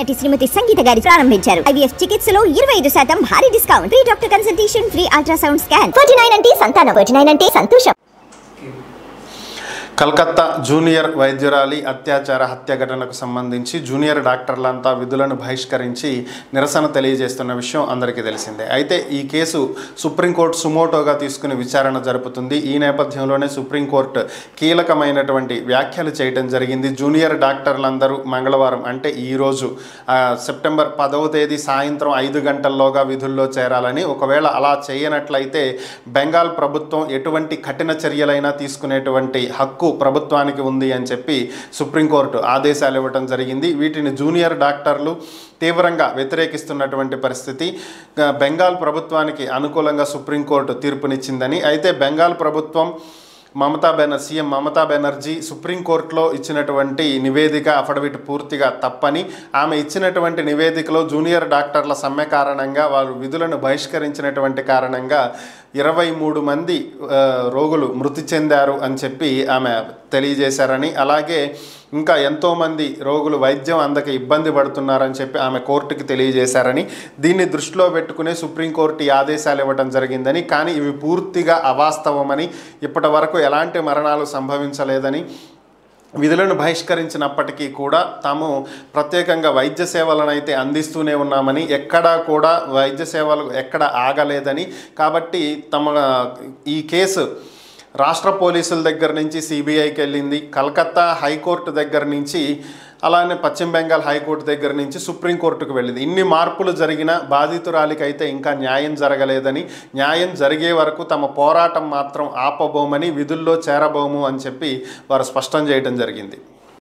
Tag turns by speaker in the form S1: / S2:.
S1: నటి శ్రీమతి సంగీత గారి ప్రారంభించారు. ఐవీఎఫ్ చికిత్సలో 25% భారీ discount, free doctor consultation, free ultrasound scan. 49 అంటే సంతానం, 49 అంటే సంతోషం.
S2: కలకత్తా జూనియర్ వైద్యురాలి అత్యాచార హత్య ఘటనకు సంబంధించి జూనియర్ డాక్టర్లంతా విధులను బహిష్కరించి నిరసన తెలియజేస్తున్న విషయం అందరికీ తెలిసిందే. అయితే ఈ కేసు సుప్రీంకోర్టు సుమోటోగా తీసుకుని విచారణ జరుపుతుంది. ఈ నేపథ్యంలోనే సుప్రీంకోర్టు కీలకమైనటువంటి వ్యాఖ్యలు చేయడం జరిగింది. జూనియర్ డాక్టర్లందరూ మంగళవారం అంటే ఈరోజు సెప్టెంబర్ 10వ తేదీ సాయంత్రం 5 గంటల్లోగా విధుల్లో చేరాలని, ఒకవేళ అలా చేయనట్లయితే బెంగాల్ ప్రభుత్వం ఎటువంటి కఠిన చర్యలైనా తీసుకునేటువంటి హక్కు ప్రభుత్వానికి ఉంది అని చెప్పి సుప్రీంకోర్టు ఆదేశాలు ఇవ్వడం జరిగింది. వీటిని జూనియర్ డాక్టర్లు తీవ్రంగా వ్యతిరేకిస్తున్నటువంటి పరిస్థితి. బెంగాల్ ప్రభుత్వానికి అనుకూలంగా సుప్రీంకోర్టు తీర్పునిచ్చిందని. అయితే బెంగాల్ ప్రభుత్వం సీఎం మమతా బెనర్జీ సుప్రీంకోర్టులో ఇచ్చినటువంటి నివేదిక అఫిడవిట్ పూర్తిగా తప్పని, ఆమె ఇచ్చినటువంటి నివేదికలో జూనియర్ డాక్టర్ల సమ్మె కారణంగా వారు విధులను బహిష్కరించినటువంటి కారణంగా 23 మంది రోగులు మృతి చెందారు అని చెప్పి ఆమె తెలియజేశారని, అలాగే ఇంకా ఎంతోమంది రోగులు వైద్యం అందక ఇబ్బంది పడుతున్నారని చెప్పి ఆమె కోర్టుకి తెలియజేశారని, దీన్ని దృష్టిలో పెట్టుకునే సుప్రీంకోర్టు ఈ ఆదేశాలు ఇవ్వడం జరిగిందని, కానీ ఇవి పూర్తిగా అవాస్తవమని, ఇప్పటి వరకు ఎలాంటి మరణాలు సంభవించలేదని, విధులను బహిష్కరించినప్పటికీ కూడా తాము ప్రత్యేకంగా వైద్య సేవలను అయితే అందిస్తూనే ఉన్నామని, ఎక్కడా కూడా వైద్య సేవలు ఎక్కడ ఆగలేదని, కాబట్టి ఈ కేసు రాష్ట్ర పోలీసుల దగ్గర నుంచి సిబిఐకి వెళ్ళింది, కలకత్తా హైకోర్టు దగ్గర నుంచి, అలానే పశ్చిమ బెంగాల్ హైకోర్టు దగ్గర నుంచి సుప్రీంకోర్టుకు వెళ్ళింది. ఇన్ని మార్పులు జరిగిన బాధితురాలికైతే ఇంకా న్యాయం జరగలేదని, న్యాయం జరిగే వరకు తమ పోరాటం మాత్రం ఆపబోమని, విధుల్లో చేరబోము అని చెప్పి వారు స్పష్టం చేయడం జరిగింది.